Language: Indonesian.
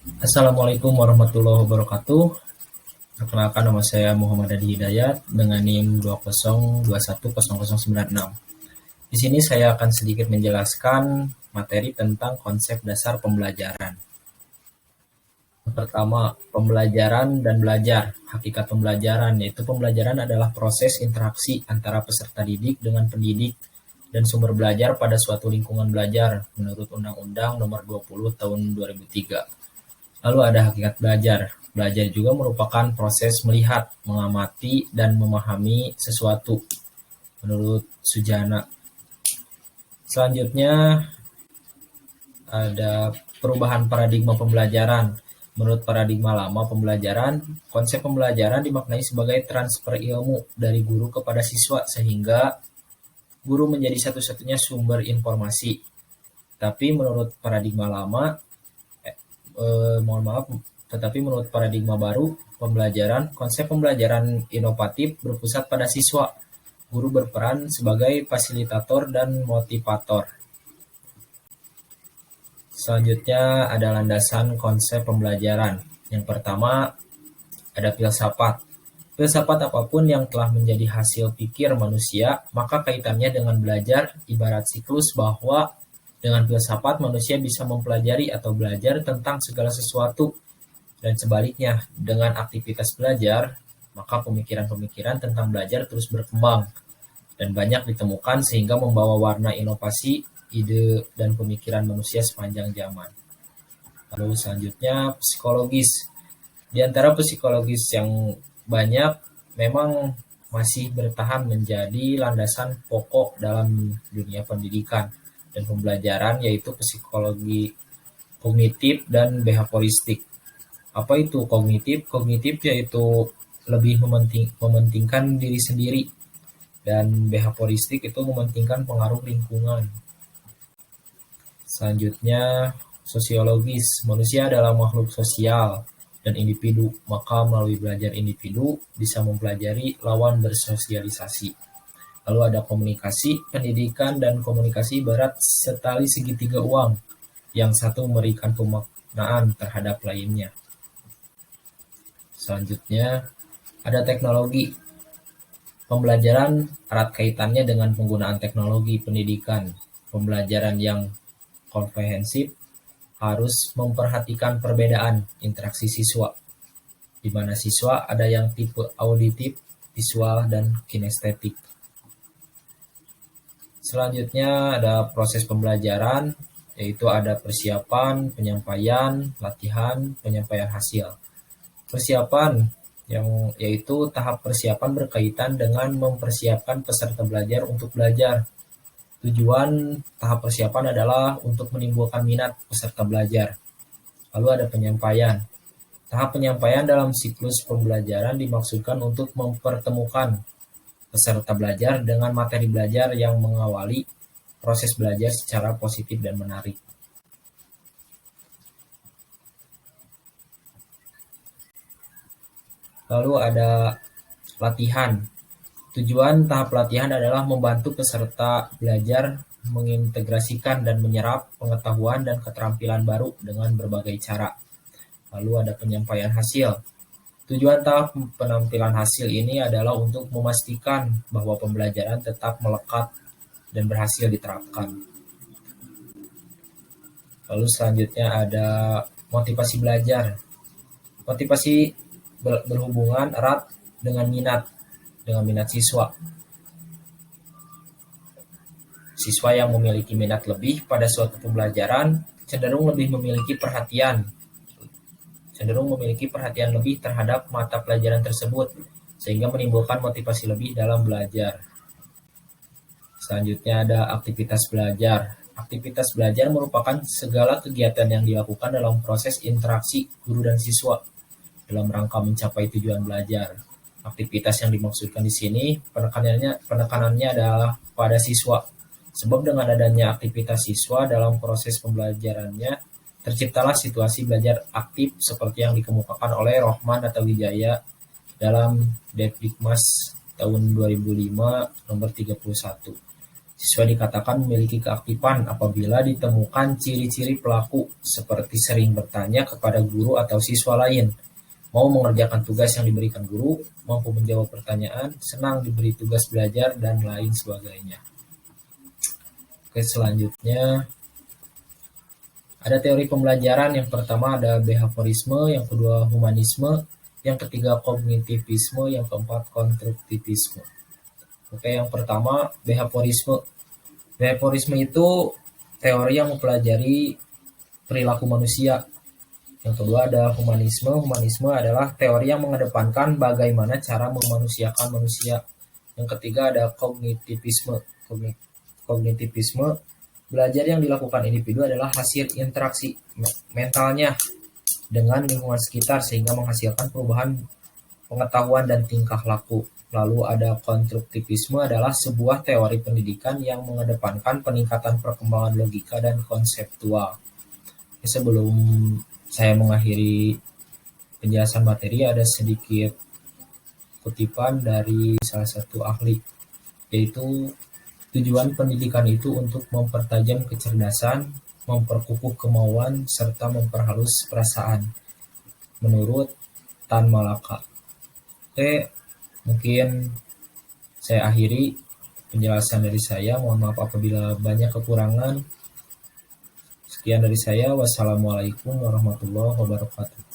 Assalamualaikum warahmatullahi wabarakatuh. Perkenalkan, nama saya Muhammad Adi Hidayat dengan NIM 20210096. Di sini saya akan sedikit menjelaskan materi tentang konsep dasar pembelajaran. Pertama, pembelajaran dan belajar. Hakikat pembelajaran yaitu pembelajaran adalah proses interaksi antara peserta didik dengan pendidik dan sumber belajar pada suatu lingkungan belajar menurut Undang-Undang Nomor 20 Tahun 2003. Lalu ada hakikat belajar. Belajar juga merupakan proses melihat, mengamati, dan memahami sesuatu menurut Sujana. Selanjutnya ada perubahan paradigma pembelajaran. Menurut paradigma lama pembelajaran, konsep pembelajaran dimaknai sebagai transfer ilmu dari guru kepada siswa sehingga guru menjadi satu-satunya sumber informasi. Tapi menurut paradigma lama, tetapi menurut paradigma baru pembelajaran, konsep pembelajaran inovatif berpusat pada siswa. Guru berperan sebagai fasilitator dan motivator. Selanjutnya ada landasan konsep pembelajaran. Yang pertama ada filsafat. Filsafat apapun yang telah menjadi hasil pikir manusia, maka kaitannya dengan belajar ibarat siklus bahwa dengan filsafat manusia bisa mempelajari atau belajar tentang segala sesuatu. Dan sebaliknya, dengan aktivitas belajar, maka pemikiran-pemikiran tentang belajar terus berkembang dan banyak ditemukan sehingga membawa warna inovasi, ide, dan pemikiran manusia sepanjang zaman. Lalu selanjutnya psikologis. Di antara psikologis yang banyak memang masih bertahan menjadi landasan pokok dalam dunia pendidikan dan pembelajaran, yaitu psikologi kognitif dan behavioristik. Apa itu kognitif? Kognitif yaitu lebih mementingkan diri sendiri, dan behavioristik itu mementingkan pengaruh lingkungan. Selanjutnya sosiologis. Manusia adalah makhluk sosial dan individu, maka melalui belajar individu bisa mempelajari lawan bersosialisasi. Lalu ada komunikasi. Pendidikan dan komunikasi ibarat setali segitiga uang, yang satu memberikan pemaknaan terhadap lainnya. Selanjutnya ada teknologi. Pembelajaran erat kaitannya dengan penggunaan teknologi pendidikan. Pembelajaran yang komprehensif harus memperhatikan perbedaan interaksi siswa, di mana siswa ada yang tipe auditif, visual, dan kinestetik. Selanjutnya ada proses pembelajaran, yaitu ada persiapan, penyampaian, latihan, penyampaian hasil. Persiapan yaitu tahap persiapan berkaitan dengan mempersiapkan peserta belajar untuk belajar. Tujuan tahap persiapan adalah untuk menimbulkan minat peserta belajar. Lalu ada penyampaian. Tahap penyampaian dalam siklus pembelajaran dimaksudkan untuk mempertemukan peserta belajar dengan materi belajar yang mengawali proses belajar secara positif dan menarik. Lalu ada latihan. Tujuan tahap latihan adalah membantu peserta belajar mengintegrasikan dan menyerap pengetahuan dan keterampilan baru dengan berbagai cara. Lalu ada penyampaian hasil. Tujuan tahap penampilan hasil ini adalah untuk memastikan bahwa pembelajaran tetap melekat dan berhasil diterapkan. Lalu selanjutnya ada motivasi belajar. Motivasi berhubungan erat dengan minat siswa. Siswa yang memiliki minat lebih pada suatu pembelajaran cenderung memiliki perhatian lebih terhadap mata pelajaran tersebut, sehingga menimbulkan motivasi lebih dalam belajar. Selanjutnya ada aktivitas belajar. Aktivitas belajar merupakan segala kegiatan yang dilakukan dalam proses interaksi guru dan siswa dalam rangka mencapai tujuan belajar. Aktivitas yang dimaksudkan di sini penekanannya adalah pada siswa. Sebab dengan adanya aktivitas siswa dalam proses pembelajarannya, terciptalah situasi belajar aktif seperti yang dikemukakan oleh Rohman atau Wijaya dalam Depdikmas tahun 2005 nomor 31. Siswa dikatakan memiliki keaktifan apabila ditemukan ciri-ciri pelaku seperti sering bertanya kepada guru atau siswa lain, mau mengerjakan tugas yang diberikan guru, mampu menjawab pertanyaan, senang diberi tugas belajar, dan lain sebagainya. Oke, selanjutnya ada teori pembelajaran. Yang pertama ada behaviorisme, yang kedua humanisme, yang ketiga kognitivisme, yang keempat konstruktivisme. Oke, yang pertama behaviorisme. Behaviorisme itu teori yang mempelajari perilaku manusia. Yang kedua ada humanisme. Humanisme adalah teori yang mengedepankan bagaimana cara memanusiakan manusia. Yang ketiga ada kognitivisme. Kognitivisme, belajar yang dilakukan individu adalah hasil interaksi mentalnya dengan lingkungan sekitar sehingga menghasilkan perubahan pengetahuan dan tingkah laku. Lalu ada konstruktivisme, adalah sebuah teori pendidikan yang mengedepankan peningkatan perkembangan logika dan konseptual. Sebelum saya mengakhiri penjelasan materi, ada sedikit kutipan dari salah satu ahli, yaitu tujuan pendidikan itu untuk mempertajam kecerdasan, memperkukuh kemauan, serta memperhalus perasaan, menurut Tan Malaka. Oke, mungkin saya akhiri penjelasan dari saya. Mohon maaf apabila banyak kekurangan. Sekian dari saya. Wassalamualaikum warahmatullahi wabarakatuh.